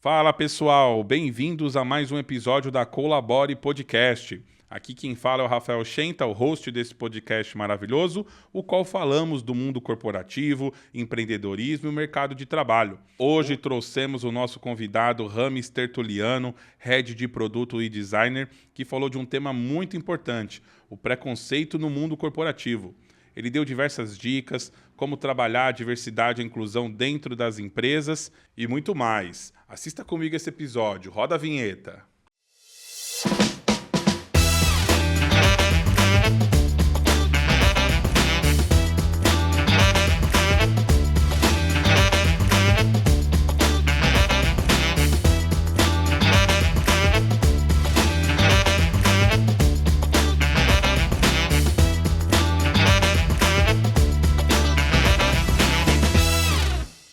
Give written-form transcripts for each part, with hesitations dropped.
Fala pessoal, bem-vindos a mais um episódio da Colabore Podcast. Aqui quem fala é o Rafael Schenta, o host desse podcast maravilhoso, o qual falamos do mundo corporativo, empreendedorismo e o mercado de trabalho. Hoje trouxemos o nosso convidado Rames Tertuliano, Head de Produto e Designer, que falou de um tema muito importante, o preconceito no mundo corporativo. Ele deu diversas dicas, como trabalhar a diversidade e a inclusão dentro das empresas e muito mais. Assista comigo esse episódio, roda a vinheta.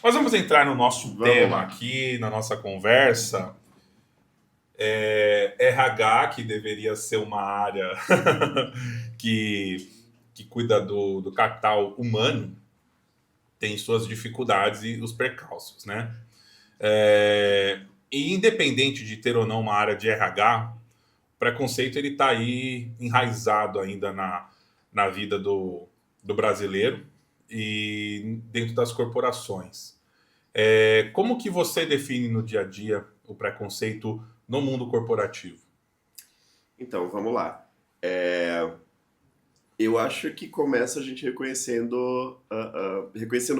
Nós vamos entrar no nosso tema aqui, na nossa conversa. RH, que deveria ser uma área que cuida do capital humano, tem suas dificuldades e os percalços, né? E independente de ter ou não uma área de RH, o preconceito ele está aí enraizado ainda na vida do brasileiro e dentro das corporações. Como que você define no dia a dia o preconceito no mundo corporativo? Então, vamos lá. Eu acho que começa a gente reconhecendo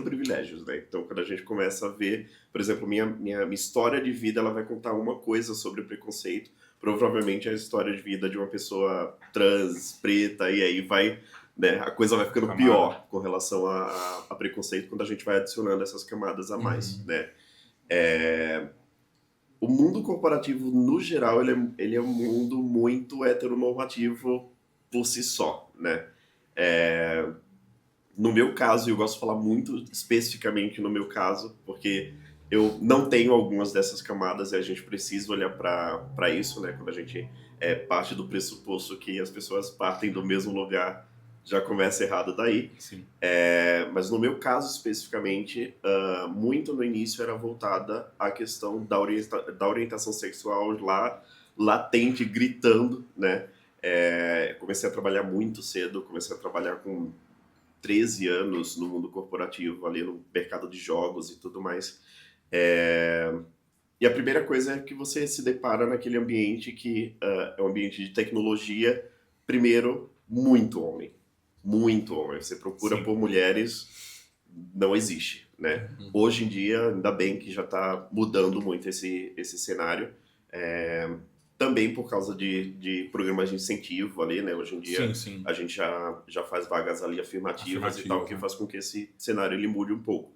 privilégios, né? Então, quando a gente começa a ver, por exemplo, minha história de vida, ela vai contar uma coisa sobre preconceito, provavelmente a história de vida de uma pessoa trans, preta, e aí vai, né, a coisa vai ficando pior com relação a preconceito quando a gente vai adicionando essas camadas a mais, né? O mundo corporativo, no geral, ele é um mundo muito heteronormativo por si só, né? No meu caso, eu gosto de falar muito especificamente no meu caso, porque eu não tenho algumas dessas camadas e a gente precisa olhar para isso, né? Quando a gente parte do pressuposto que as pessoas partem do mesmo lugar, já começa errado daí. Sim. Mas no meu caso especificamente, muito no início era voltada à questão da orientação sexual lá latente, gritando, né? Comecei a trabalhar muito cedo, comecei a trabalhar com 13 anos no mundo corporativo, ali no mercado de jogos e tudo mais. E a primeira coisa é que você se depara naquele ambiente que é um ambiente de tecnologia, primeiro, muito homem. Muito homem. Você procura por mulheres, não existe, né? Hoje em dia, ainda bem que já está mudando muito esse cenário. Também por causa de programas de incentivo ali, né? Hoje em dia Sim. a gente já faz vagas ali afirmativas e tal, que faz com que esse cenário ele mude um pouco.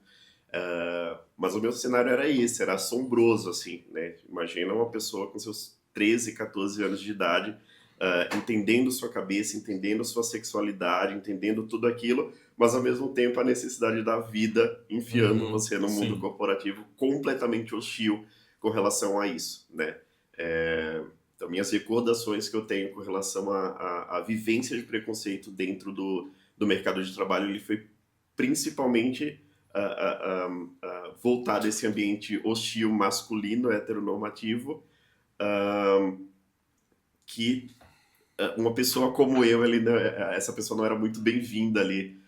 Mas o meu cenário era esse, era assombroso, assim, né? Imagina uma pessoa com seus 13, 14 anos de idade, entendendo sua cabeça, entendendo sua sexualidade, entendendo tudo aquilo, mas ao mesmo tempo a necessidade da vida enfiando você no mundo corporativo completamente hostil com relação a isso, né? Então, minhas recordações que eu tenho com relação à vivência de preconceito dentro do mercado de trabalho, ele foi principalmente voltado a esse ambiente hostil, masculino, heteronormativo, que uma pessoa como eu, essa pessoa não era muito bem-vinda ali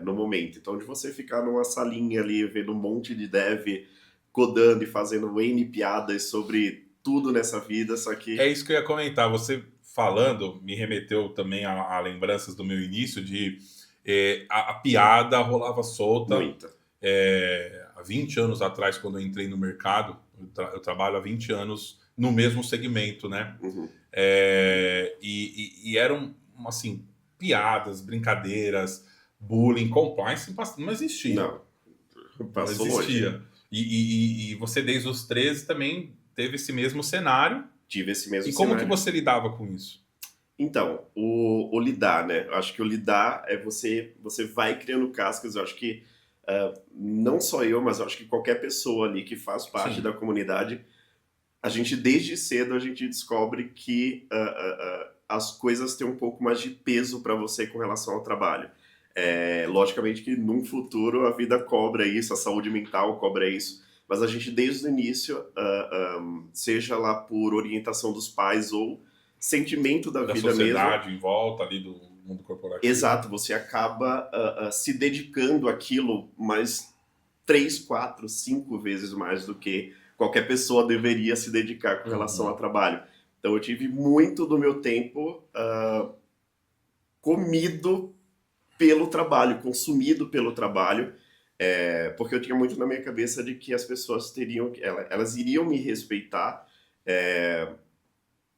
no momento. Então, de você ficar numa salinha ali, vendo um monte de dev codando e fazendo N piadas sobre tudo nessa vida, só que... É isso que eu ia comentar. Você falando me remeteu também a lembranças do meu início de a piada rolava solta. Muita. Há 20 anos atrás, quando eu entrei no mercado, eu trabalho há 20 anos no mesmo segmento, né? E eram, assim, piadas, brincadeiras, bullying, compliance, não existia. Não, passou não existia. longe. E você, desde os 13, também teve esse mesmo cenário. Tive esse mesmo E como cenário. que você lidava com isso? Então, o lidar, né? Eu acho que o lidar é você vai criando cascas. Eu acho que não só eu, mas eu acho que qualquer pessoa ali que faz parte da comunidade, a gente desde cedo a gente descobre que as coisas têm um pouco mais de peso para você com relação ao trabalho. Logicamente que num futuro a vida cobra isso, a saúde mental cobra isso, mas a gente desde o início, seja lá por orientação dos pais ou sentimento da vida sociedade mesmo. em volta ali do mundo corporativo. Exato, você acaba se dedicando àquilo mais 3, 4, 5 vezes mais do que qualquer pessoa deveria se dedicar com relação ao trabalho. Então eu tive muito do meu tempo comido pelo trabalho, consumido pelo trabalho, porque eu tinha muito na minha cabeça de que as pessoas elas iriam me respeitar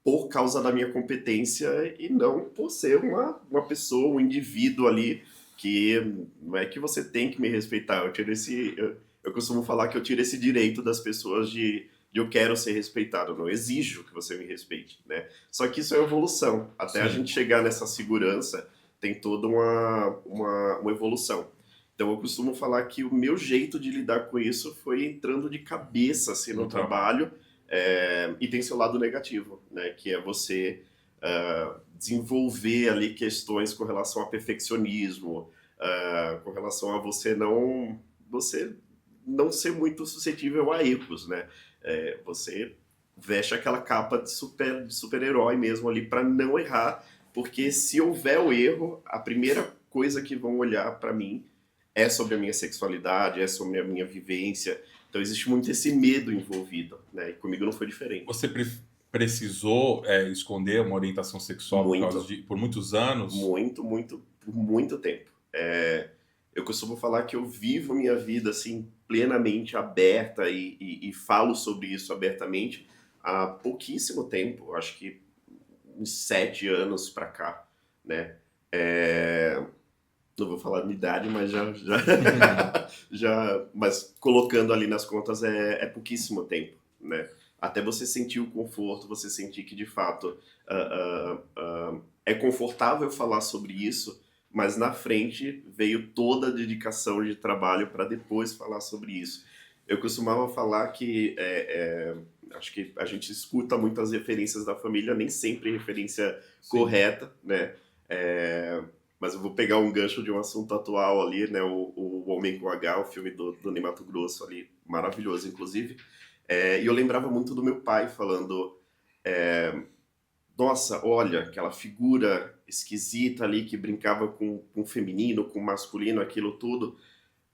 por causa da minha competência e não por ser uma pessoa, um indivíduo ali que não é que você tem que me respeitar. Eu costumo falar que eu tiro esse direito das pessoas de eu quero ser respeitado, eu não exijo que você me respeite, né? Só que isso é evolução. Até a gente chegar nessa segurança, tem toda uma evolução. Então eu costumo falar que o meu jeito de lidar com isso foi entrando de cabeça assim, no trabalho, e tem seu lado negativo, né? Que é você desenvolver ali questões com relação a perfeccionismo, com relação a você não ser muito suscetível a erros, né? Você veste aquela capa de super-herói mesmo ali para não errar, porque se houver o erro, a primeira coisa que vão olhar para mim é sobre a minha sexualidade, é sobre a minha vivência. Então existe muito esse medo envolvido, né? E comigo não foi diferente. Você precisou esconder uma orientação sexual por muitos anos? Por muito tempo. Eu costumo falar que eu vivo minha vida assim plenamente aberta e falo sobre isso abertamente há pouquíssimo tempo, acho que uns 7 anos para cá, né? Não vou falar minha idade, mas mas colocando ali nas contas é pouquíssimo tempo, né? Até você sentir o conforto, você sentir que de fato é confortável falar sobre isso, mas na frente veio toda a dedicação de trabalho para depois falar sobre isso. Eu costumava falar que acho que a gente escuta muitas referências da família, nem sempre referência correta, né? Mas eu vou pegar um gancho de um assunto atual ali, né? O Homem com H, o filme do Ney Matogrosso ali, maravilhoso, inclusive. E eu lembrava muito do meu pai falando, nossa, olha, aquela figura esquisita ali que brincava com o feminino, com o masculino, aquilo tudo.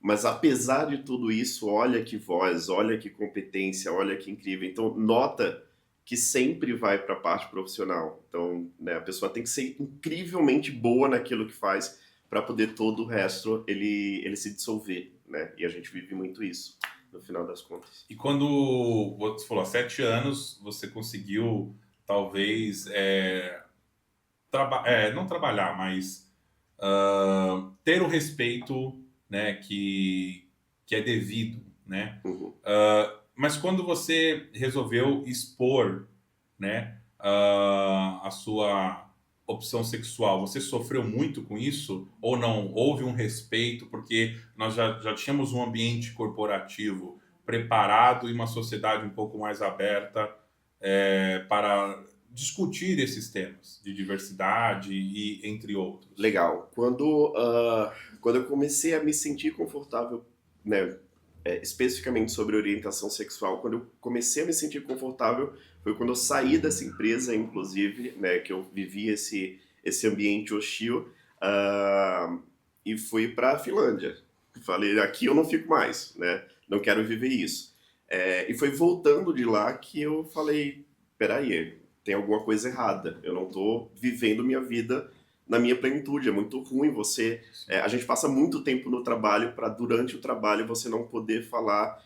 Mas apesar de tudo isso, olha que voz, olha que competência, olha que incrível. Então, nota que sempre vai para a parte profissional. Então, né, a pessoa tem que ser incrivelmente boa naquilo que faz para poder todo o resto ele se dissolver, né? E a gente vive muito isso, no final das contas. E quando você falou, há 7 anos, você conseguiu, talvez, não trabalhar, mas ter o respeito, né, que é devido, né? Mas quando você resolveu expor, né, a sua opção sexual, você sofreu muito com isso? Ou não? Houve um respeito? Porque nós já tínhamos um ambiente corporativo preparado e uma sociedade um pouco mais aberta para discutir esses temas de diversidade e entre outros. Legal. Quando eu comecei a me sentir confortável, né, especificamente sobre orientação sexual, quando eu comecei a me sentir confortável foi quando eu saí dessa empresa, inclusive, né, que eu vivi esse ambiente hostil, e fui para a Finlândia. Falei, aqui eu não fico mais, né? Não quero viver isso. E foi voltando de lá que eu falei, peraí, tem alguma coisa errada. Eu não estou vivendo minha vida na minha plenitude. É muito ruim você... a gente passa muito tempo no trabalho para, durante o trabalho, você não poder falar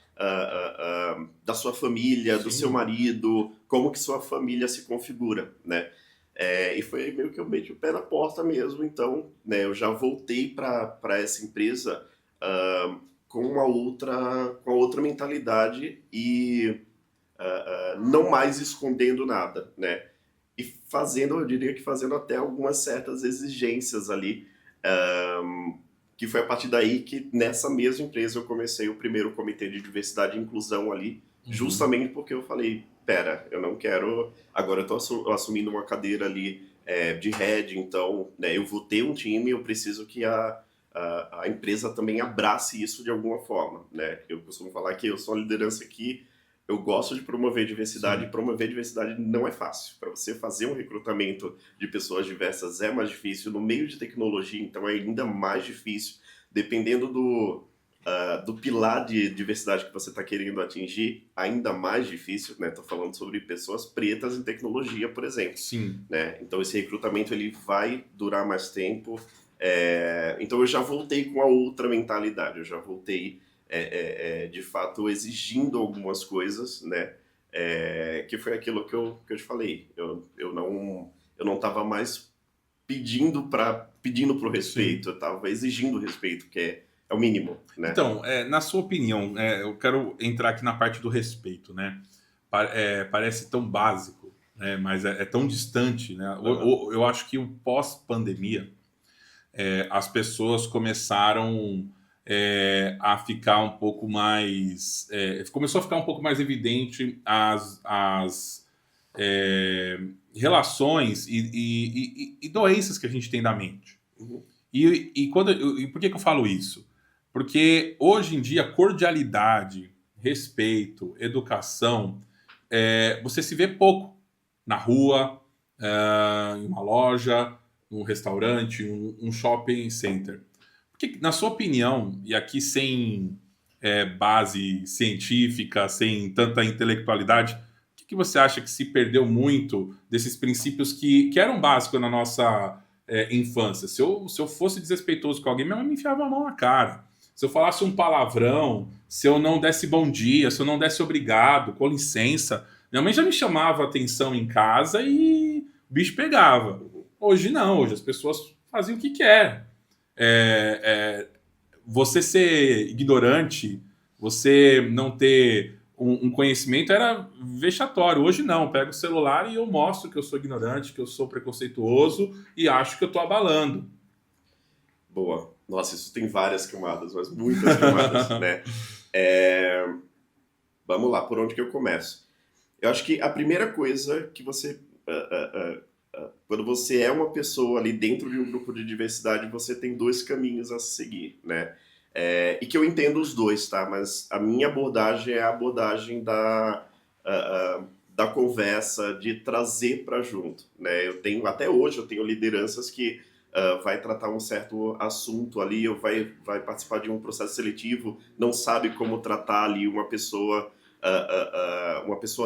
da sua família, do seu marido, como que sua família se configura, né? E foi meio que eu meti o pé na porta mesmo. Então, né, eu já voltei para essa empresa com uma outra mentalidade e não mais escondendo nada, né? E fazendo, eu diria que fazendo até algumas certas exigências ali, que foi a partir daí que nessa mesma empresa eu comecei o primeiro comitê de diversidade e inclusão ali, justamente porque eu falei, pera, eu não quero, agora eu tô assumindo uma cadeira ali de head, então, né, eu vou ter um time, eu preciso que a empresa também abrace isso de alguma forma, né? Eu costumo falar que eu sou uma liderança que eu gosto de promover diversidade, Sim. e promover diversidade não é fácil. Para você fazer um recrutamento de pessoas diversas é mais difícil, no meio de tecnologia, então é ainda mais difícil, dependendo do pilar de diversidade que você está querendo atingir, ainda mais difícil, né? Estou falando sobre pessoas pretas em tecnologia, por exemplo. Sim. Né? Então esse recrutamento ele vai durar mais tempo. Então eu já voltei com a outra mentalidade, eu já voltei de fato exigindo algumas coisas, né? Que foi aquilo que eu te falei. Eu não estava mais pedindo pro respeito, Sim. eu estava exigindo respeito, que é o mínimo, né? Então, na sua opinião, eu quero entrar aqui na parte do respeito, né? Parece tão básico, né? Mas é tão distante, né? Uhum. Eu acho que o pós-pandemia, as pessoas começaram a ficar um pouco mais. Começou a ficar um pouco mais evidente as relações e doenças que a gente tem da mente. Uhum. E por que eu falo isso? Porque hoje em dia, cordialidade, respeito, educação, você se vê pouco na rua, em uma loja, num restaurante, um shopping center. Porque, na sua opinião, e aqui sem base científica, sem tanta intelectualidade, o que você acha que se perdeu muito desses princípios que eram básicos na nossa infância? Se eu fosse desrespeitoso com alguém, minha mãe me enfiava a mão na cara. Se eu falasse um palavrão, se eu não desse bom dia, se eu não desse obrigado, com licença, minha mãe já me chamava a atenção em casa e o bicho pegava. Hoje não, hoje as pessoas fazem o que querem. É, você ser ignorante, você não ter um conhecimento era vexatório. Hoje não, eu pego o celular e eu mostro que eu sou ignorante, que eu sou preconceituoso e acho que eu estou abalando. Boa. Nossa, isso tem várias camadas, mas muitas camadas, né? É, Vamos lá, por onde que eu começo? Eu acho que a primeira coisa que você, quando você é uma pessoa ali dentro de um grupo de diversidade, você tem dois caminhos a seguir, né? E que eu entendo os dois, tá? Mas a minha abordagem é a abordagem da conversa, de trazer para junto, né? Até hoje, eu tenho lideranças que vai tratar um certo assunto ali, ou vai participar de um processo seletivo, não sabe como tratar ali uma pessoa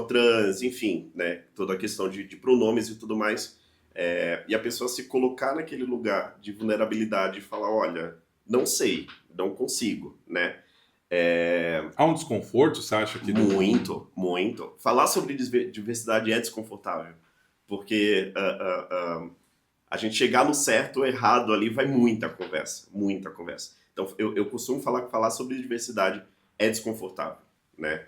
trans, enfim, né? Toda a questão de pronomes e tudo mais. E a pessoa se colocar naquele lugar de vulnerabilidade e falar, olha, não sei, não consigo, né? Há um desconforto, você acha que Muito, muito. Falar sobre diversidade é desconfortável, porque a gente chegar no certo ou errado ali vai muita conversa, muita conversa. Então, eu costumo falar que falar sobre diversidade é desconfortável, né?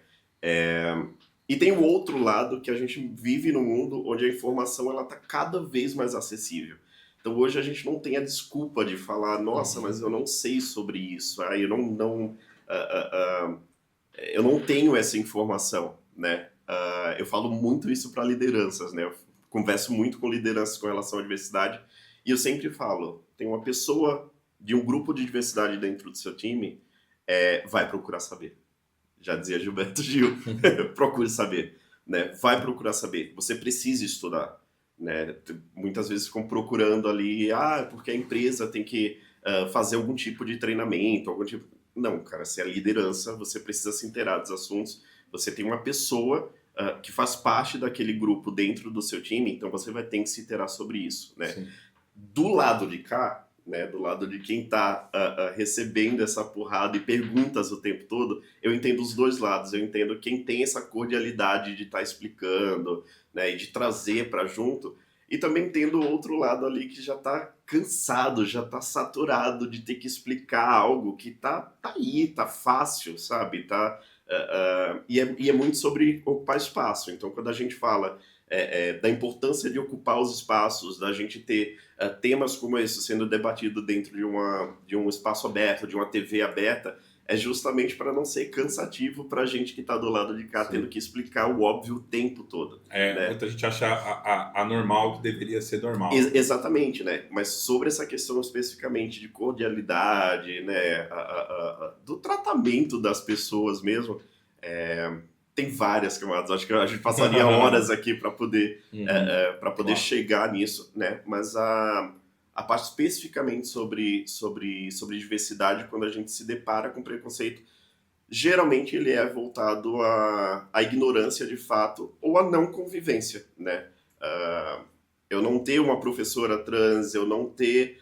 E tem o outro lado que a gente vive num mundo onde a informação ela está cada vez mais acessível. Então hoje a gente não tem a desculpa de falar, nossa, mas eu não sei sobre isso, eu não tenho essa informação, né? Eu falo muito isso para lideranças, né? Eu converso muito com lideranças com relação à diversidade e eu sempre falo, tem uma pessoa de um grupo de diversidade dentro do seu time, vai procurar saber. Já dizia Gilberto Gil, procure saber, né? Vai procurar saber. Você precisa estudar, né? Muitas vezes ficam procurando ali, porque a empresa tem que fazer algum tipo de treinamento, algum tipo. Não, cara, se é liderança, você precisa se inteirar dos assuntos. Você tem uma pessoa que faz parte daquele grupo dentro do seu time, então você vai ter que se inteirar sobre isso, né? Sim. Do lado de cá, né, do lado de quem está recebendo essa porrada e perguntas o tempo todo, eu entendo os dois lados. Eu entendo quem tem essa cordialidade de estar explicando, né, e de trazer para junto, e também entendo o outro lado ali que já está cansado, já está saturado de ter que explicar algo que tá aí, tá fácil, sabe? E é muito sobre ocupar espaço. Então, quando a gente fala da importância de ocupar os espaços, da gente ter temas como esse sendo debatido dentro de um espaço aberto, de uma TV aberta, é justamente para não ser cansativo para a gente que está do lado de cá, tendo que explicar o óbvio o tempo todo. Né? Muita gente acha anormal que deveria ser normal. Exatamente, né? Mas sobre essa questão especificamente de cordialidade, né? Do tratamento das pessoas mesmo, tem várias camadas. Acho que a gente passaria horas aqui para poder, claro, chegar nisso, né? Mas a parte especificamente sobre diversidade, quando a gente se depara com preconceito, geralmente ele é voltado à ignorância de fato ou à não convivência, né? Eu não ter uma professora trans, eu não ter...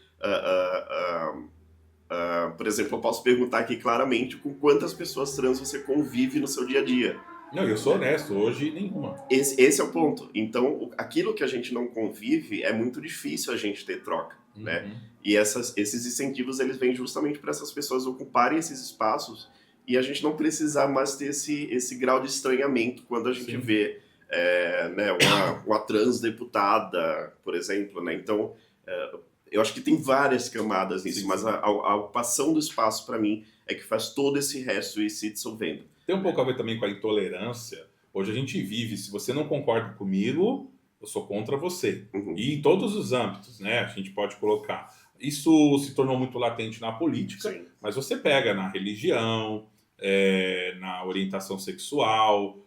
por exemplo, eu posso perguntar aqui claramente com quantas pessoas trans você convive no seu dia a dia. Não, eu sou honesto, hoje nenhuma. Esse é o ponto. Então, aquilo que a gente não convive, é muito difícil a gente ter troca, né? E esses incentivos, eles vêm justamente para essas pessoas ocuparem esses espaços e a gente não precisar mais ter esse grau de estranhamento quando a gente vê né, uma trans deputada, por exemplo, né? Então, eu acho que tem várias camadas nisso, mas a ocupação do espaço, para mim, é que faz todo esse resto ir se dissolvendo. Tem um pouco a ver também com a intolerância. Hoje a gente vive, se você não concorda comigo, eu sou contra você. E em todos os âmbitos, né? A gente pode colocar. Isso se tornou muito latente na política, mas você pega na religião, na orientação sexual,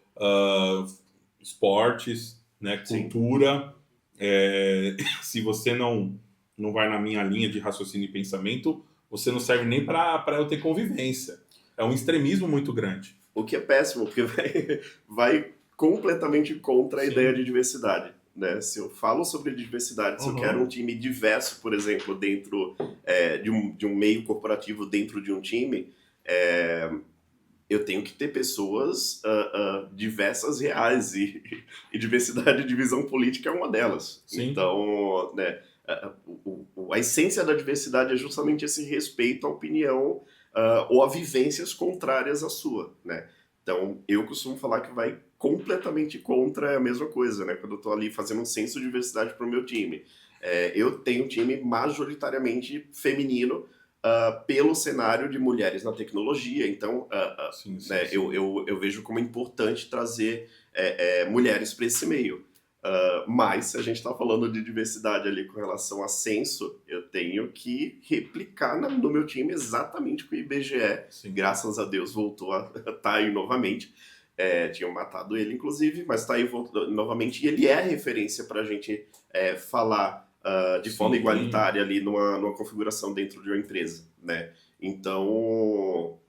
esportes, né? Cultura. Se você não vai na minha linha de raciocínio e pensamento, você não serve nem para eu ter convivência. É um extremismo muito grande. O que é péssimo, porque vai completamente contra a ideia de diversidade. Né? Se eu falo sobre diversidade, se eu quero um time diverso, por exemplo, dentro de um meio corporativo, dentro de um time, eu tenho que ter pessoas diversas reais, e diversidade de visão política é uma delas. Então, né, a essência da diversidade é justamente esse respeito à opinião ou a vivências contrárias à sua, né? Então, eu costumo falar que vai completamente contra a mesma coisa, né? Quando eu estou ali fazendo um censo de diversidade para o meu time. Eu tenho um time majoritariamente feminino pelo cenário de mulheres na tecnologia. Então, né, eu vejo como importante trazer mulheres para esse meio. Mas, se a gente está falando de diversidade ali com relação a censo, eu tenho que replicar no meu time exatamente o que o IBGE, graças a Deus, voltou a estar aí novamente. Tinham matado ele, inclusive, mas está aí novamente. E ele é referência para a gente falar de forma igualitária ali numa configuração dentro de uma empresa, né? Então,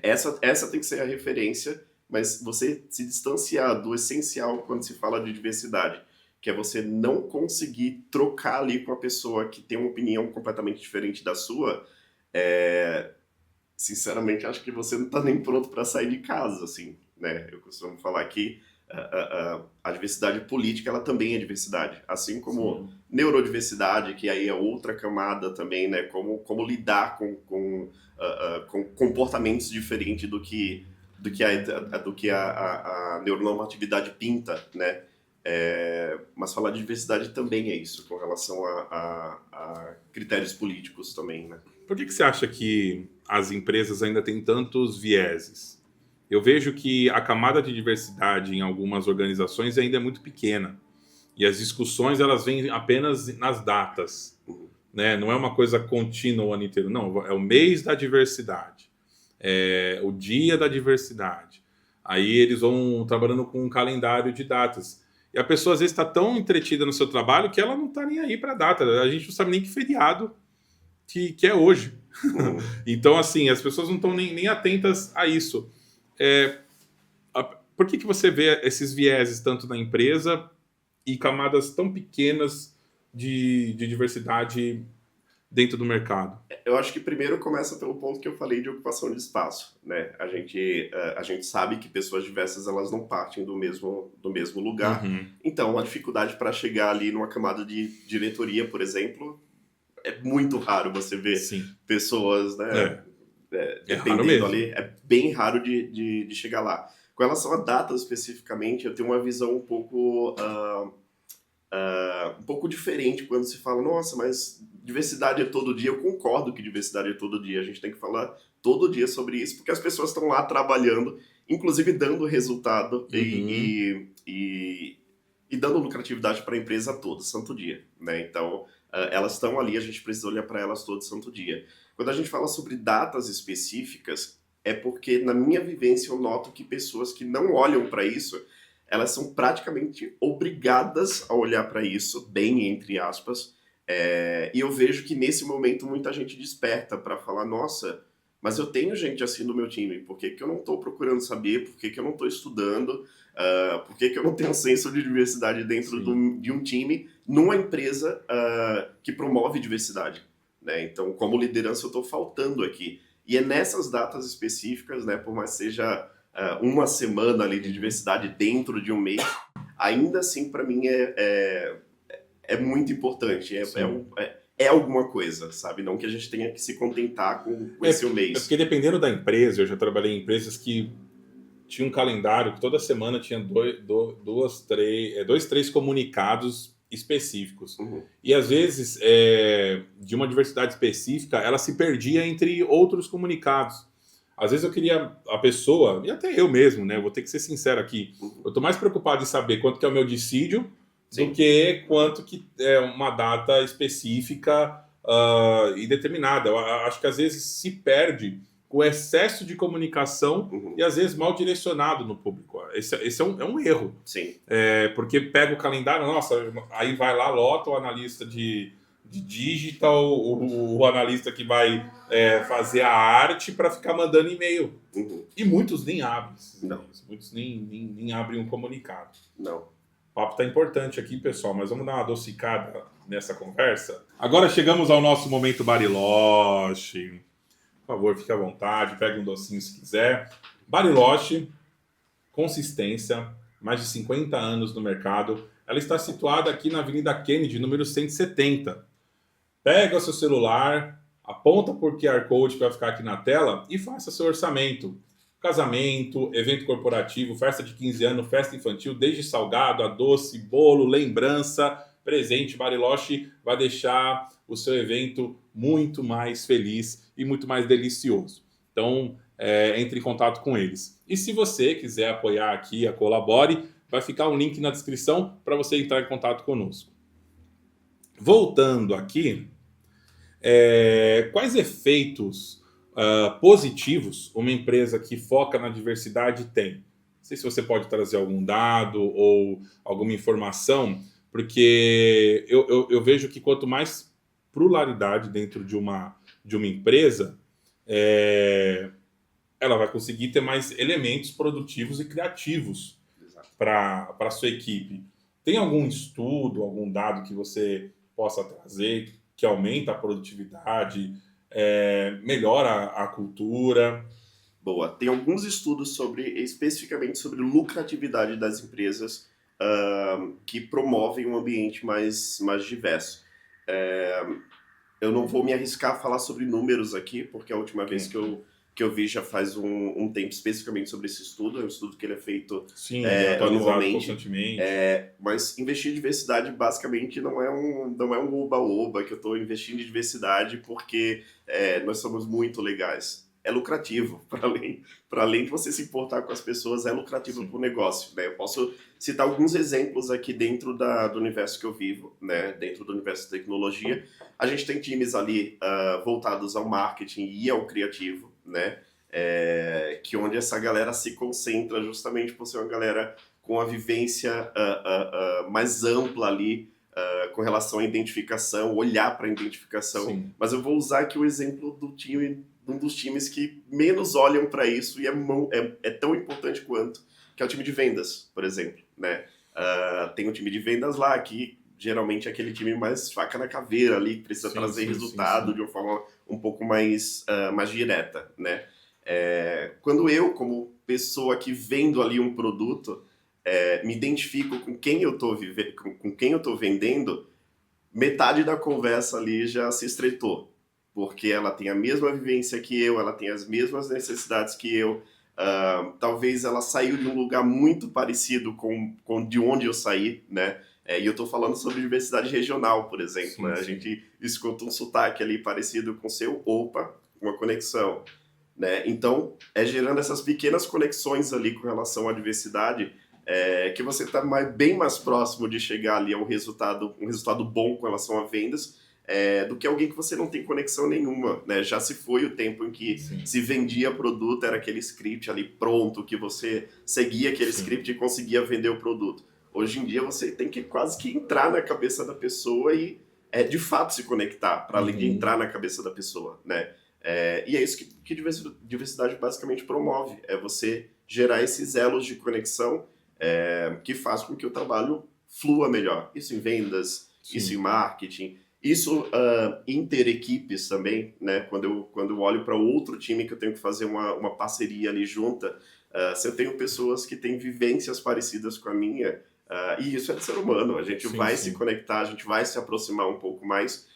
essa tem que ser a referência. Mas você se distanciar do essencial quando se fala de diversidade, que é você não conseguir trocar ali com a pessoa que tem uma opinião completamente diferente da sua, sinceramente, acho que você não está nem pronto para sair de casa, assim, né? Eu costumo falar que a diversidade política, ela também é diversidade, assim como neurodiversidade, que aí é outra camada também, né? Como lidar com comportamentos diferentes do que a neuronormatividade pinta, né? Mas falar de diversidade também é isso, com relação a critérios políticos também, né? Por que você acha que as empresas ainda têm tantos vieses? Eu vejo que a camada de diversidade em algumas organizações ainda é muito pequena. E as discussões, elas vêm apenas nas datas. Né? Não é uma coisa contínua o ano inteiro. Não, é o mês da diversidade. O dia da diversidade. Aí eles vão trabalhando com um calendário de datas. E a pessoa às vezes está tão entretida no seu trabalho que ela não está nem aí para a data. A gente não sabe nem que feriado que é hoje. Então, assim, as pessoas não estão nem atentas a isso. Por que você vê esses vieses tanto na empresa e camadas tão pequenas de diversidade dentro do mercado? Eu acho que primeiro começa pelo ponto que eu falei de ocupação de espaço, né? A gente sabe que pessoas diversas, elas não partem do mesmo lugar. Então, a dificuldade para chegar ali numa camada de diretoria, por exemplo, é muito raro você ver pessoas, né? Dependendo ali, é bem raro de chegar lá. Com relação a datas especificamente, eu tenho uma visão um pouco um pouco diferente quando se fala, nossa, mas diversidade é todo dia. Eu concordo que diversidade é todo dia. A gente tem que falar todo dia sobre isso, porque as pessoas estão lá trabalhando, inclusive dando resultado Uhum. e dando lucratividade para a empresa todo santo dia, né? Então, elas estão ali, a gente precisa olhar para elas todo santo dia. Quando a gente fala sobre datas específicas, é porque na minha vivência eu noto que pessoas que não olham para isso, elas são praticamente obrigadas a olhar para isso, bem entre aspas, e eu vejo que nesse momento muita gente desperta para falar, nossa, mas eu tenho gente assim no meu time, por que, que eu não estou procurando saber, por que, que eu não estou estudando, por que, que eu não tenho senso de diversidade dentro Sim. de um time, numa empresa que promove diversidade, né? Então, como liderança, eu estou faltando aqui. E é nessas datas específicas, né, por mais que seja uma semana ali de Uhum. diversidade dentro de um mês, ainda assim, para mim, é muito importante. Sim. É alguma coisa, sabe? Não que a gente tenha que se contentar com esse um É porque mês. dependendo da empresa, eu já trabalhei em empresas que tinha um calendário que toda semana tinha dois, três comunicados específicos. Uhum, E às vezes, de uma diversidade específica, ela se perdia entre outros comunicados. Às vezes eu queria a pessoa, e até eu mesmo, né? Vou ter que ser sincero aqui. uhum. Eu tô mais preocupado em saber quanto que é o meu dissídio do Sim. que quanto que é uma data específica e determinada. Eu acho que às vezes se perde o excesso de comunicação e Uhum. às vezes mal direcionado no público. Esse é um erro. Sim. Porque pega o calendário, nossa, aí vai lá, lota o analista de digital, o analista que vai fazer a arte para ficar mandando e-mail. Uhum. E muitos nem abrem esses Não, e-mails, muitos nem abrem um comunicado. não. O papo tá importante aqui, pessoal, mas vamos dar uma adocicada nessa conversa. Agora chegamos ao nosso momento Bariloche. Por favor, fique à vontade, pegue um docinho se quiser. Bariloche, consistência, mais de 50 anos no mercado. Ela está situada aqui na Avenida Kennedy, número 170. Pega o seu celular, aponta por QR Code que vai ficar aqui na tela e faça seu orçamento. Casamento, evento corporativo, festa de 15 anos, festa infantil, desde salgado a doce, bolo, lembrança, presente. Bariloche vai deixar o seu evento muito mais feliz e muito mais delicioso. Então, entre em contato com eles. E se você quiser apoiar aqui a Colabore, vai ficar um link na descrição para você entrar em contato conosco. Voltando aqui, quais efeitos positivos uma empresa que foca na diversidade tem? Não sei se você pode trazer algum dado ou alguma informação, porque eu vejo que quanto mais pluralidade dentro de uma empresa, ela vai conseguir ter mais elementos produtivos e criativos Exato. para a sua equipe. Tem algum estudo, algum dado que você possa trazer que aumenta a produtividade, melhora a cultura? Boa. Tem alguns estudos especificamente sobre lucratividade das empresas que promovem um ambiente mais diverso. Eu não vou me arriscar a falar sobre números aqui, porque a última vez Sim, que eu vi já faz um tempo especificamente sobre esse estudo. É um estudo que ele é feito sim, ele é atualizado anualmente. constantemente. Mas investir em diversidade basicamente não é um oba-oba que eu estou investindo em diversidade porque nós somos muito legais. É lucrativo, para além de você se importar com as pessoas, é lucrativo para o Sim, negócio, né? Eu posso citar alguns exemplos aqui dentro do universo que eu vivo, né? Dentro do universo da tecnologia. A gente tem times ali voltados ao marketing e ao criativo, né? Que onde essa galera se concentra justamente por ser uma galera com a vivência mais ampla ali com relação à identificação, olhar para a identificação. sim, Mas eu vou usar aqui o exemplo do time, um dos times que menos olham para isso e é tão importante quanto, que é o time de vendas, por exemplo, né? Tem um time de vendas lá que geralmente é aquele time mais faca na caveira ali, que precisa sim, trazer sim, sim, resultado sim. de uma forma um pouco mais direta, né? Quando eu, como pessoa que vendo ali um produto, me identifico com quem eu estou com quem eu tô vendendo, metade da conversa ali já se estreitou, porque ela tem a mesma vivência que eu, ela tem as mesmas necessidades que eu, talvez ela saiu de um lugar muito parecido com de onde eu saí, né? E eu estou falando sobre diversidade regional, por exemplo. Sim, Né? A sim. gente escuta um sotaque ali parecido com o seu, opa, uma conexão. Né? Então, é gerando essas pequenas conexões ali com relação à diversidade que você está bem mais próximo de chegar ali a um resultado bom com relação a vendas do que alguém que você não tem conexão nenhuma. Né? Já se foi o tempo em que Sim. se vendia produto, era aquele script ali pronto, que você seguia aquele Sim. script e conseguia vender o produto. Hoje em dia você tem que quase que entrar na cabeça da pessoa e de fato se conectar, para além de entrar na cabeça da pessoa, né? E é isso que diversidade basicamente promove, é você gerar esses elos de conexão que faz com que o trabalho flua melhor. Isso em vendas, Sim. isso em marketing, isso inter-equipes também, né? Quando eu olho para outro time que eu tenho que fazer uma parceria ali junta, se eu tenho pessoas que têm vivências parecidas com a minha, e isso é de ser humano, a gente vai se conectar, a gente vai se aproximar um pouco mais,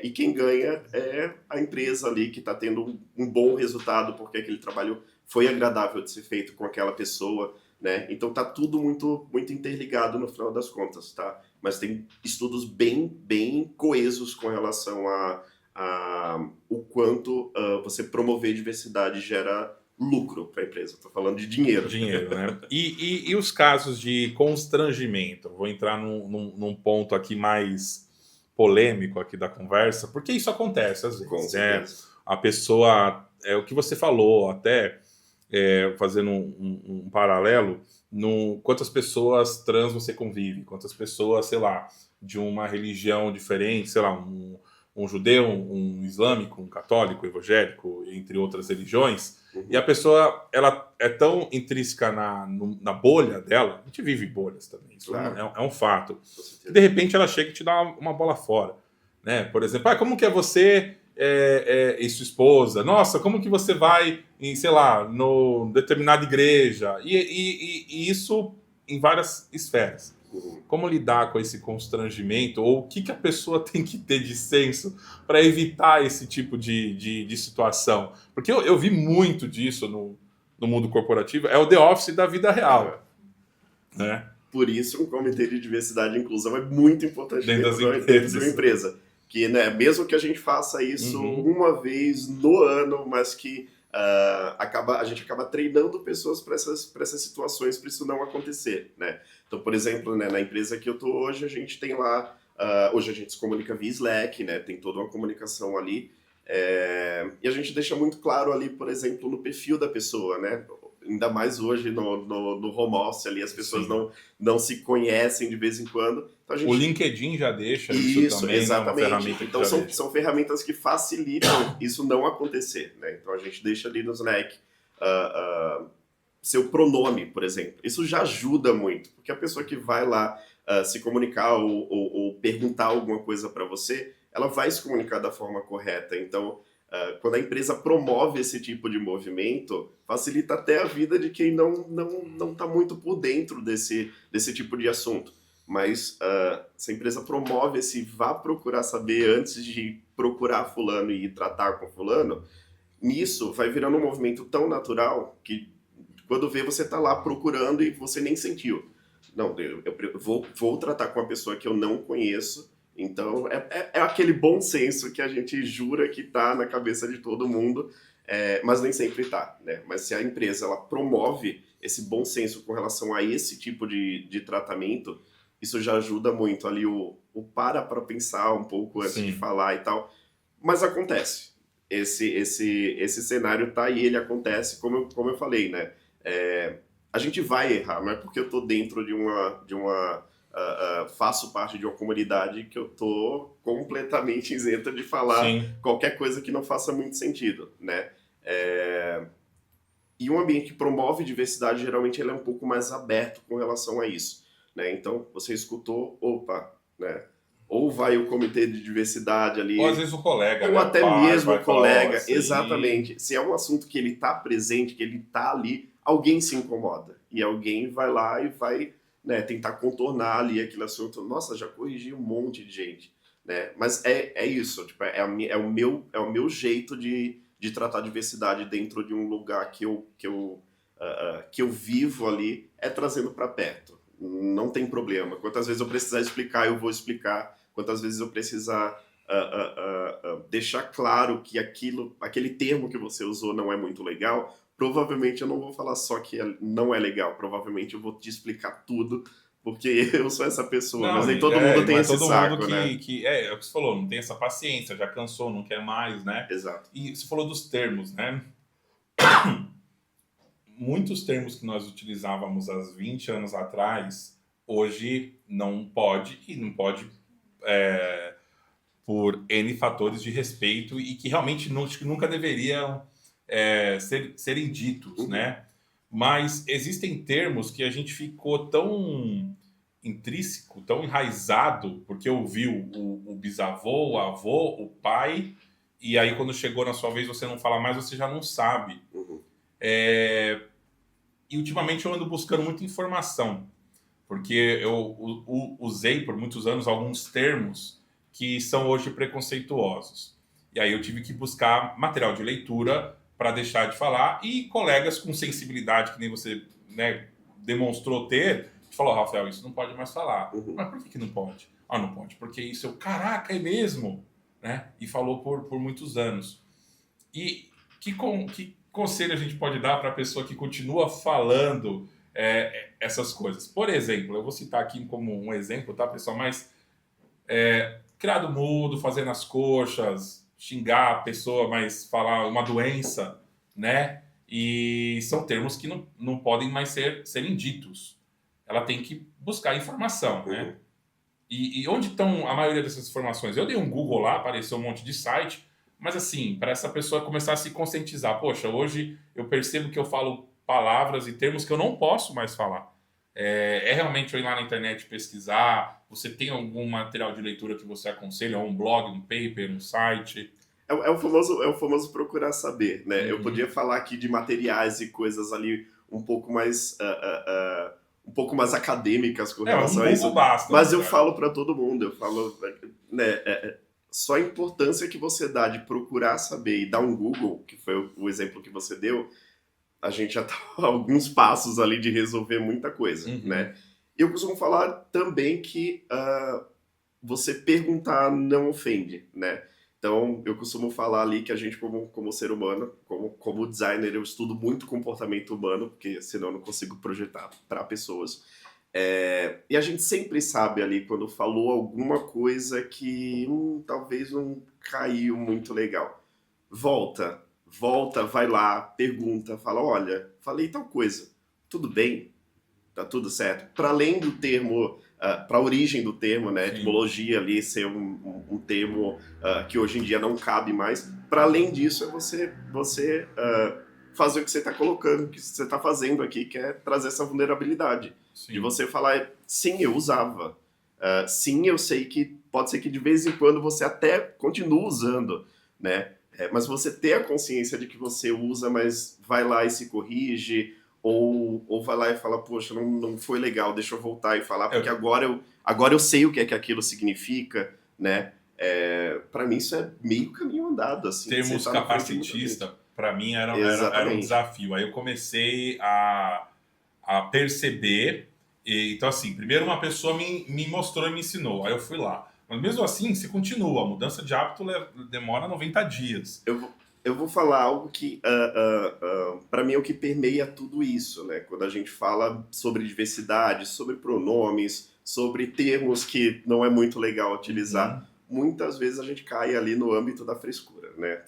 e quem ganha é a empresa ali que está tendo um bom resultado porque aquele trabalho foi agradável de ser feito com aquela pessoa, né? Então tá tudo muito, muito interligado no final das contas, tá? Mas tem estudos bem, bem coesos com relação a o quanto você promover diversidade gera lucro para a empresa. Estou falando de dinheiro. Dinheiro, né? E os casos de constrangimento? Vou entrar num ponto aqui mais polêmico aqui da conversa, porque isso acontece às vezes. Com certeza. A pessoa, o que você falou, até fazendo um paralelo, quantas pessoas trans você convive, quantas pessoas, sei lá, de uma religião diferente, sei lá, um judeu, um islâmico, um católico, evangélico, entre outras religiões, e a pessoa, ela é tão intrínseca na bolha dela, a gente vive bolhas também, isso Claro. é um fato, que de repente ela chega e te dá uma bola fora, né? Por exemplo, como que é você e sua esposa? Nossa, como que você vai em, sei lá, no determinada igreja? E isso em várias esferas. Como lidar com esse constrangimento? Ou o que a pessoa tem que ter de senso para evitar esse tipo de situação? Porque eu vi muito disso no mundo corporativo. É o The Office da vida real. Né? Por isso, um comitê de diversidade e inclusão é muito importante Dentro dentro de uma empresa. Que, né, mesmo que a gente faça isso uma vez no ano, mas que a gente acaba treinando pessoas para essas situações, para isso não acontecer, né? Então, por exemplo, né, na empresa que eu estou hoje, a gente tem lá, hoje a gente se comunica via Slack, né? Tem toda uma comunicação ali, e a gente deixa muito claro ali, por exemplo, no perfil da pessoa, né? Ainda mais hoje no home office ali, as pessoas não se conhecem de vez em quando. Então O LinkedIn já deixa isso também, exatamente. Né? Uma ferramenta Então são ferramentas que facilitam isso não acontecer, né? Então a gente deixa ali no Slack seu pronome, por exemplo. Isso já ajuda muito, porque a pessoa que vai lá se comunicar ou perguntar alguma coisa para você, ela vai se comunicar da forma correta. Então, quando a empresa promove esse tipo de movimento, facilita até a vida de quem não está muito por dentro desse tipo de assunto. Mas se a empresa promove esse vá procurar saber antes de procurar fulano e tratar com fulano, nisso vai virando um movimento tão natural que quando vê você está lá procurando e você nem sentiu. Não, eu vou tratar com uma pessoa que eu não conheço. Então, é aquele bom senso que a gente jura que está na cabeça de todo mundo, mas nem sempre está, né? Mas se a empresa ela promove esse bom senso com relação a esse tipo de tratamento, isso já ajuda muito ali o para pensar um pouco antes de falar e tal. Mas acontece. Esse cenário tá e ele acontece, como eu falei, né? A gente vai errar, não é porque eu tô dentro de uma faço parte de uma comunidade que eu tô completamente isenta de falar qualquer coisa que não faça muito sentido, né? E um ambiente que promove diversidade, geralmente ele é um pouco mais aberto com relação a isso, né? Então, você escutou, opa, né? Ou vai o comitê de diversidade ali... Ou às vezes o colega, ou né? até mesmo o colega, falar, exatamente. Se é um assunto que ele tá presente, que ele tá ali, alguém se incomoda. E alguém vai lá e vai, né, tentar contornar ali aquele assunto. Nossa, já corrigi um monte de gente, né? Mas é isso, tipo, é o meu jeito de tratar a diversidade dentro de um lugar que eu vivo ali, trazendo para perto. não tem problema. Quantas vezes eu precisar explicar, eu vou explicar. Quantas vezes eu precisar deixar claro que aquele termo que você usou não é muito legal, provavelmente eu não vou falar só que não é legal, provavelmente eu vou te explicar tudo, porque eu sou essa pessoa, mas Não, nem todo mundo tem não é esse todo mundo saco, né? é o que você falou, não tem essa paciência, já cansou, não quer mais, né? Exato. E você falou dos termos, né? Muitos termos que nós utilizávamos há 20 anos atrás, hoje não pode, e não pode por N fatores de respeito e que realmente nunca deveriam serem ditos, né? Mas existem termos que a gente ficou tão intrínseco, tão enraizado, porque ouviu o bisavô, o avô, o pai, e aí quando chegou na sua vez você não fala mais, você já não sabe. E ultimamente eu ando buscando muita informação, porque eu usei por muitos anos alguns termos que são hoje preconceituosos. E aí eu tive que buscar material de leitura para deixar de falar, e colegas com sensibilidade, que nem você, né, demonstrou ter, falou: Rafael, isso não pode mais falar. Mas por que não pode? Ah, não pode, porque isso caraca, é mesmo? Né? E falou por muitos anos. E que conselho a gente pode dar para a pessoa que continua falando essas coisas? Por exemplo, eu vou citar aqui como um exemplo, tá, pessoal? Mas criado mudo, fazendo as coxas, xingar a pessoa, mas falar uma doença, né? E são termos que não podem mais serem ditos. Ela tem que buscar informação, né? E onde estão a maioria dessas informações? Eu dei um Google lá, apareceu um monte de site, mas assim, para essa pessoa começar a se conscientizar, poxa, hoje eu percebo que eu falo palavras e termos que eu não posso mais falar. Realmente eu ir lá na internet pesquisar? Você tem algum material de leitura que você aconselha? Um blog, um paper, um site? É o famoso procurar saber, né? Eu podia falar aqui de materiais e coisas ali um pouco mais acadêmicas com relação Um a isso, Google basta, mas né, eu cara? falo para todo mundo, eu falo, né? Só a importância que você dá de procurar saber e dar um Google, que foi o exemplo que você deu, a gente já tá a alguns passos ali de resolver muita coisa, né? Eu costumo falar também que você perguntar não ofende, né? Então, eu costumo falar ali que a gente, como ser humano, como designer, eu estudo muito comportamento humano, porque senão eu não consigo projetar para pessoas. E a gente sempre sabe ali quando falou alguma coisa que talvez não caiu muito legal. Volta, vai lá, pergunta, fala: olha, falei tal coisa, tudo bem? Tá tudo certo? Para além do termo, para a origem do termo, né, Sim. etimologia ali ser um termo que hoje em dia não cabe mais, para além disso é você fazer o que você está colocando, o que você está fazendo aqui, que é trazer essa vulnerabilidade. Sim. De você falar: sim, eu usava. Sim, eu sei que pode ser que de vez em quando você até continue usando, né? Mas você ter a consciência de que você usa, mas vai lá e se corrige, ou vai lá e fala: poxa, não foi legal, deixa eu voltar e falar, porque agora eu sei o que é que aquilo significa, né? Para mim isso é meio caminho andado, assim. Termos tá capacitista, para mim era um Exatamente. desafio. Aí eu comecei a perceber. Então, assim, primeiro uma pessoa me mostrou e me ensinou. Aí eu fui lá. Mas mesmo assim, se continua. A mudança de hábito demora 90 dias. Eu vou falar algo que, para mim, é o que permeia tudo isso, né? Quando a gente fala sobre diversidade, sobre pronomes, sobre termos que não é muito legal utilizar, muitas vezes a gente cai ali no âmbito da frescura, né?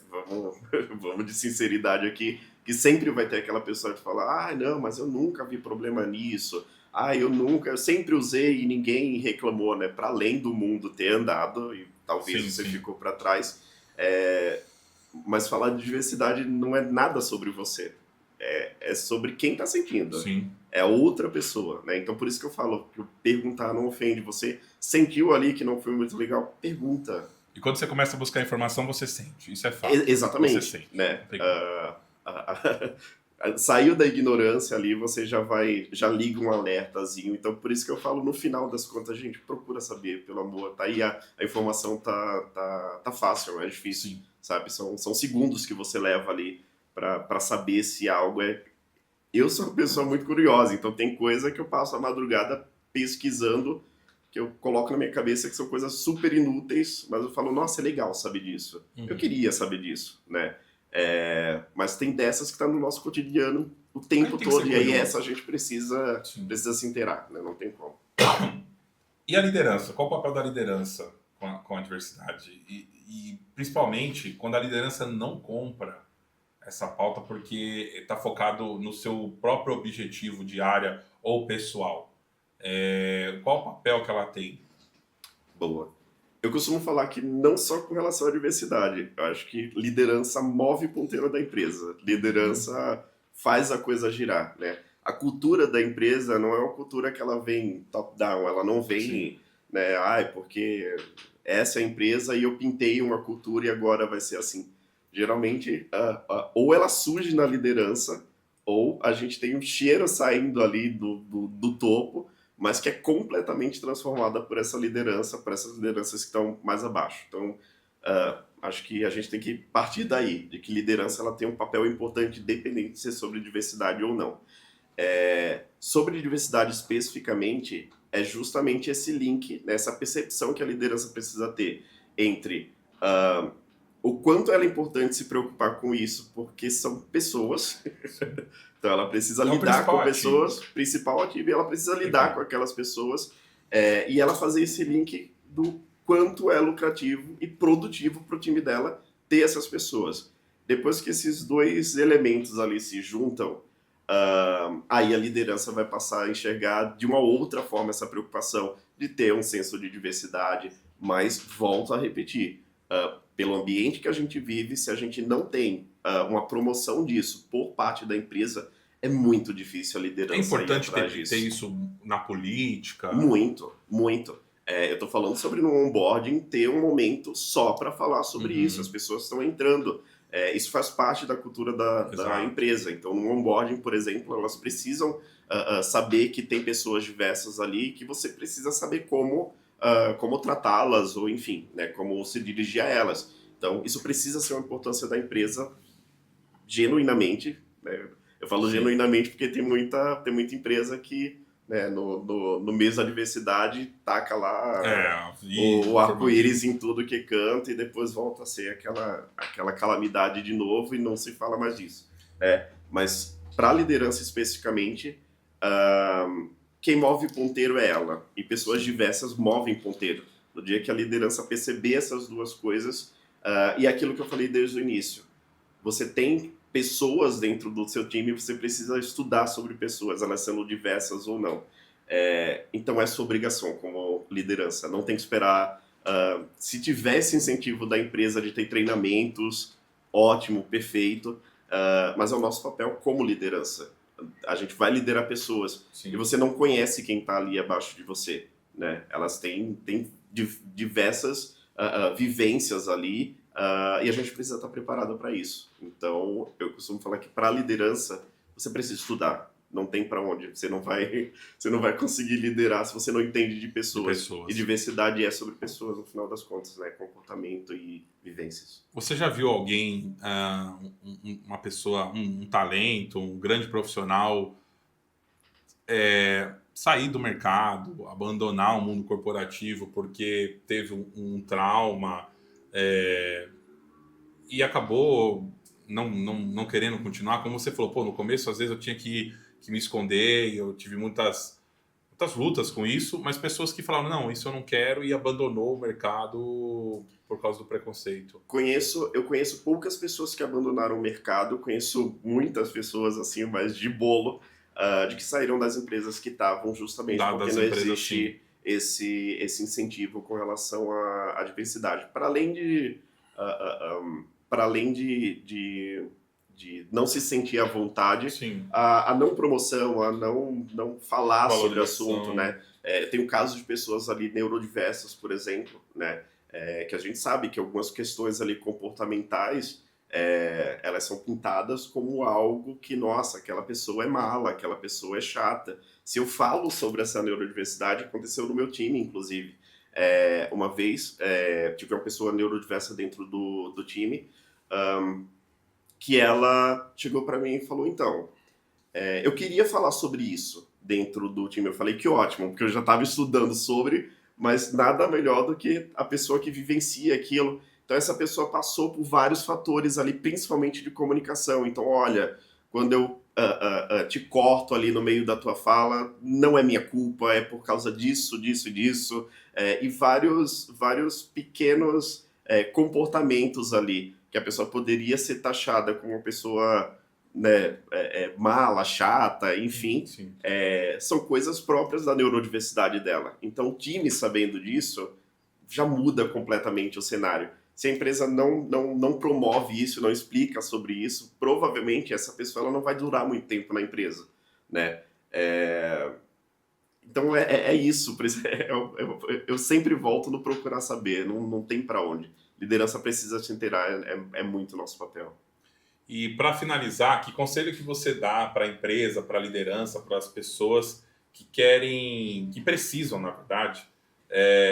Vamos de sinceridade aqui, que sempre vai ter aquela pessoa que fala: ah, não, mas eu nunca vi problema nisso. Ah, eu sempre usei e ninguém reclamou, né? Para além do mundo ter andado, e talvez você ficou para trás, mas falar de diversidade não é nada sobre você. É sobre quem está sentindo. Sim. É outra pessoa, né? Então por isso que eu falo que perguntar não ofende. Você sentiu ali que não foi muito legal, pergunta. E quando você começa a buscar informação, você sente. Isso é fato. Exatamente. Você sente. Né? Saiu da ignorância ali, você já liga um alertazinho. Então por isso que eu falo, no final das contas, gente, procura saber, pelo amor. Tá aí, a informação tá fácil, não é difícil. Sim. Sabe? São segundos que você leva ali para saber se algo é... Eu sou uma pessoa muito curiosa, então tem coisa que eu passo a madrugada pesquisando, que eu coloco na minha cabeça que são coisas super inúteis, mas eu falo, nossa, é legal saber disso. Eu queria saber disso, né? Mas tem dessas que tá no nosso cotidiano o tempo todo, e aí essa a gente precisa se inteirar, né? Não tem como. E a liderança? Qual o papel da liderança com a diversidade? E principalmente quando a liderança não compra essa pauta porque está focado no seu próprio objetivo de área ou pessoal. Qual o papel que ela tem? Boa. Eu costumo falar que não só com relação à diversidade, eu acho que liderança move ponteira da empresa. Liderança faz a coisa girar, né? A cultura da empresa não é uma cultura que ela vem top-down, ela não vem, né, porque essa é a empresa e eu pintei uma cultura e agora vai ser assim. Geralmente, ou ela surge na liderança, ou a gente tem um cheiro saindo ali do topo, mas que é completamente transformada por essa liderança, por essas lideranças que estão mais abaixo. Então, acho que a gente tem que partir daí, de que liderança ela tem um papel importante, independente de ser sobre diversidade ou não. Sobre diversidade especificamente, é justamente esse link, né, essa percepção que a liderança precisa ter entre o quanto ela é importante se preocupar com isso, porque são pessoas. Então ela precisa lidar com pessoas, principal ativo, e ela precisa lidar com aquelas pessoas, e ela fazer esse link do quanto é lucrativo e produtivo para o time dela ter essas pessoas. Depois que esses dois elementos ali se juntam, aí a liderança vai passar a enxergar de uma outra forma essa preocupação de ter um senso de diversidade, mas volto a repetir, pelo ambiente que a gente vive, se a gente não tem uma promoção disso por parte da empresa, é muito difícil a liderança. É importante ter isso na política? Muito, muito. Eu estou falando sobre no onboarding ter um momento só para falar sobre isso. As pessoas estão entrando. Isso faz parte da cultura da empresa. Então, no onboarding, por exemplo, elas precisam saber que tem pessoas diversas ali, que você precisa saber como tratá-las, ou enfim, né, como se dirigir a elas. Então, isso precisa ser uma importância da empresa genuinamente, né? Eu falo genuinamente porque tem muita empresa que, né, no mês da diversidade taca lá o arco-íris em tudo que canta e depois volta a ser aquela calamidade de novo e não se fala mais disso. Mas para a liderança especificamente, quem move ponteiro é ela, e pessoas diversas movem ponteiro. No dia que a liderança perceber essas duas coisas, e aquilo que eu falei desde o início, você tem pessoas dentro do seu time, você precisa estudar sobre pessoas, elas sendo diversas ou não. Então é sua obrigação como liderança, não tem que esperar. Se tivesse incentivo da empresa de ter treinamentos, ótimo, perfeito, mas é o nosso papel como liderança. A gente vai liderar pessoas. Sim. E você não conhece quem está ali abaixo de você, né? Elas têm diversas vivências ali, e a gente precisa estar preparado para isso. Então, eu costumo falar que para a liderança, você precisa estudar. Não tem para onde. Você não vai conseguir liderar se você não entende de pessoas. E diversidade é sobre pessoas, no final das contas, né? Comportamento e vivências. Você já viu alguém, uma pessoa, um talento, um grande profissional sair do mercado, abandonar o mundo corporativo porque teve um trauma e acabou não querendo continuar? Como você falou, no começo às vezes eu tinha que me esconder, eu tive muitas lutas com isso, mas pessoas que falaram, não, isso eu não quero, e abandonou o mercado por causa do preconceito. Eu conheço poucas pessoas que abandonaram o mercado, conheço muitas pessoas assim, mas de bolo, de que saíram das empresas que estavam justamente porque não existe esse incentivo com relação à diversidade. Para além de não se sentir à vontade, a não promoção, a não falar sobre o assunto, né? Tem o caso de pessoas ali neurodiversas, por exemplo, né? Que a gente sabe que algumas questões ali comportamentais, elas são pintadas como algo que, nossa, aquela pessoa é mala, aquela pessoa é chata. Se eu falo sobre essa neurodiversidade, aconteceu no meu time, inclusive. Uma vez, tive uma pessoa neurodiversa dentro do time, que ela chegou para mim e falou, então, eu queria falar sobre isso, dentro do time. Eu falei que ótimo, porque eu já estava estudando sobre, mas nada melhor do que a pessoa que vivencia aquilo. Então essa pessoa passou por vários fatores ali, principalmente de comunicação. Então, olha, quando eu te corto ali no meio da tua fala, não é minha culpa, é por causa disso, disso e disso. E vários pequenos comportamentos ali, que a pessoa poderia ser taxada como uma pessoa, né, mala, chata, enfim, são coisas próprias da neurodiversidade dela. Então, o time sabendo disso já muda completamente o cenário. Se a empresa não promove isso, não explica sobre isso, provavelmente essa pessoa ela não vai durar muito tempo na empresa, né? Então é isso. Eu sempre volto no procurar saber, não tem para onde. Liderança precisa se inteirar, é muito nosso papel. E para finalizar, que conselho que você dá para a empresa, para a liderança, para as pessoas que querem, que precisam, na verdade,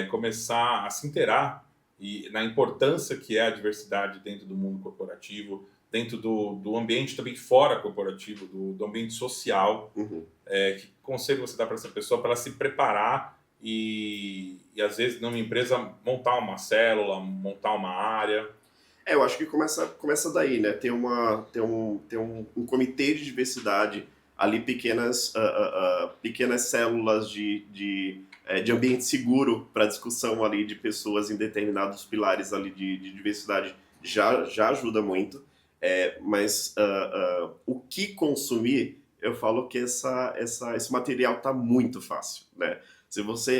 começar a se inteirar e na importância que é a diversidade dentro do mundo corporativo, dentro do ambiente também fora corporativo, do ambiente social. Uhum. Que conselho você dá para essa pessoa para ela se preparar e às vezes numa empresa montar uma célula, montar uma área? Eu acho que começa daí, né? Ter um comitê de diversidade ali, pequenas células de ambiente seguro para discussão ali de pessoas em determinados pilares ali de diversidade já ajuda muito. Mas o que consumir, eu falo que esse material está muito fácil, né?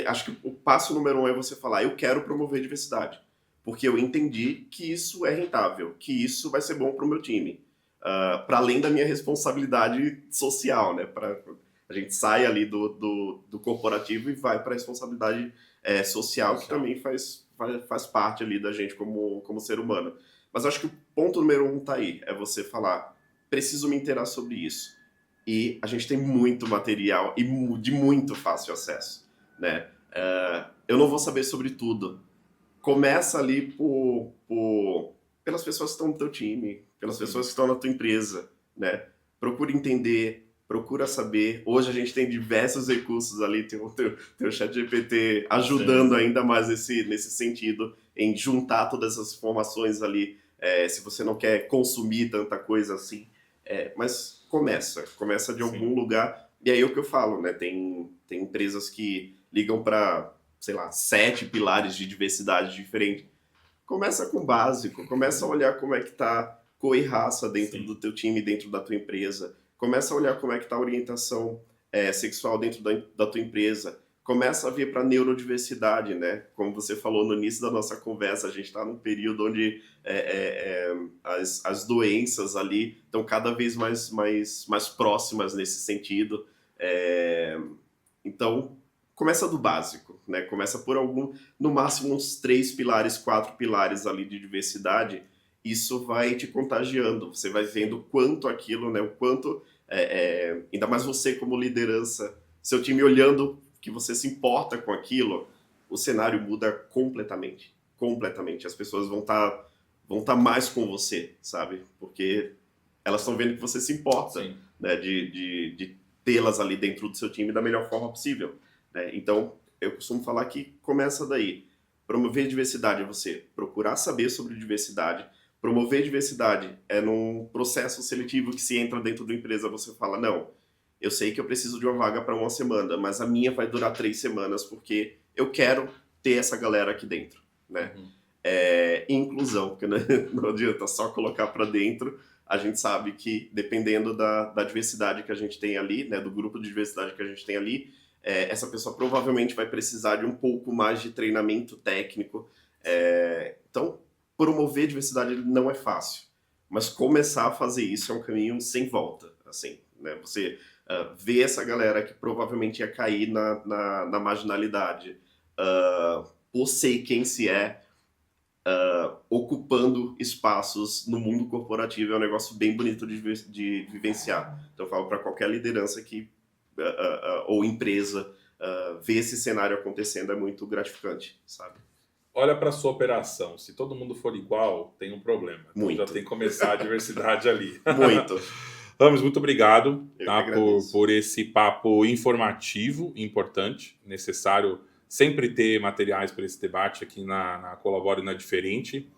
Acho que o passo número 1 é você falar, eu quero promover diversidade, porque eu entendi que isso é rentável, que isso vai ser bom para o meu time, para além da minha responsabilidade social, né? A gente sai ali do corporativo e vai para a responsabilidade social, que também faz parte ali da gente como ser humano. Mas acho que o ponto número 1 tá aí, é você falar, preciso me inteirar sobre isso. E a gente tem muito material e de muito fácil acesso, né? Eu não vou saber sobre tudo. Começa ali pelas pessoas que estão no teu time, pelas pessoas que estão na tua empresa, né? Procura entender, procura saber. Hoje a gente tem diversos recursos ali, tem o ChatGPT ajudando ainda mais nesse sentido, em juntar todas essas informações ali, se você não quer consumir tanta coisa assim. Mas começa de algum lugar. E aí é o que eu falo, né? Tem empresas que ligam para, sei lá, 7 pilares de diversidade diferentes. Começa com o básico, começa a olhar como é que tá cor e raça dentro do teu time, dentro da tua empresa. Começa a olhar como é que tá a orientação sexual dentro da tua empresa. Começa a vir para neurodiversidade, né? Como você falou no início da nossa conversa, a gente está num período onde as doenças ali estão cada vez mais próximas nesse sentido. Então, começa do básico, né? Começa por no máximo uns 3 pilares, 4 pilares ali de diversidade. Isso vai te contagiando. Você vai vendo quanto aquilo, né? O quanto, ainda mais você como liderança, seu time olhando que você se importa com aquilo, o cenário muda completamente. Completamente. As pessoas vão tá mais com você, sabe? Porque elas estão vendo que você se importa, né? De tê-las ali dentro do seu time da melhor forma possível. Então, eu costumo falar que começa daí. Promover diversidade é você procurar saber sobre diversidade. Promover diversidade é num processo seletivo que se entra dentro da empresa, você fala, não, eu sei que eu preciso de uma vaga para 1 semana, mas a minha vai durar 3 semanas, porque eu quero ter essa galera aqui dentro, né? Inclusão, porque não adianta só colocar para dentro. A gente sabe que, dependendo da diversidade que a gente tem ali, né, do grupo de diversidade que a gente tem ali, essa pessoa provavelmente vai precisar de um pouco mais de treinamento técnico. Então, promover diversidade não é fácil, mas começar a fazer isso é um caminho sem volta. Assim, né? Você vê essa galera que provavelmente ia cair na marginalidade, por ser quem se ocupando espaços no mundo corporativo, é um negócio bem bonito de vivenciar. Então, eu falo para qualquer liderança que ou empresa, ver esse cenário acontecendo é muito gratificante, sabe? Olha para sua operação, se todo mundo for igual, tem um problema. Então Muito. já tem que começar a diversidade ali. Muito. Rames, muito obrigado, Eu tá, que agradeço. por esse papo informativo, importante, necessário sempre ter materiais para esse debate aqui na Colabore na Diferente.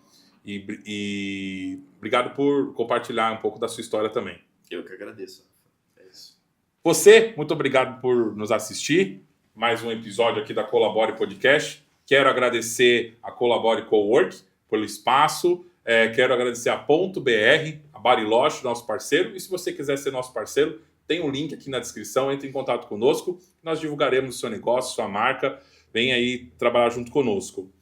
E obrigado por compartilhar um pouco da sua história também. Eu que agradeço. É isso. Você, muito obrigado por nos assistir. Mais um episódio aqui da Colabore Podcast. Quero agradecer a Colabore Cowork pelo espaço. Quero agradecer a Ponto BR, a Bariloche, nosso parceiro. E se você quiser ser nosso parceiro, tem um link aqui na descrição. Entre em contato conosco. Nós divulgaremos o seu negócio, sua marca. Vem aí trabalhar junto conosco.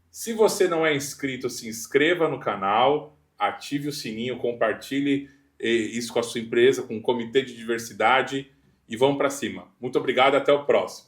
Se você não é inscrito, se inscreva no canal, ative o sininho, compartilhe isso com a sua empresa, com o comitê de diversidade e vamos para cima. Muito obrigado e até o próximo.